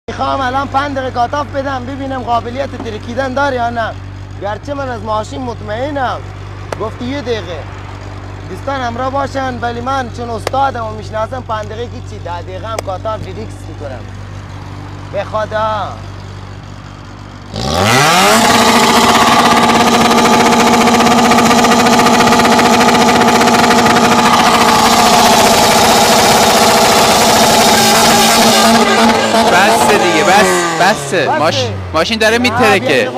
میخوام الان 5 دقیقه کاتاف بدم ببینم قابلیت ترکیدن داره یا نه. گرچه من از ماشین مطمئنم. گفتی 1 دقیقه دوستان همراه باشن، ولی من چون استادم و میشناسم 5 دقیقه که چی 10 دقیقه هم کاتاف ریکس میکنم به خدا. بسه دیگه، بسه. ماشین داره میترکه.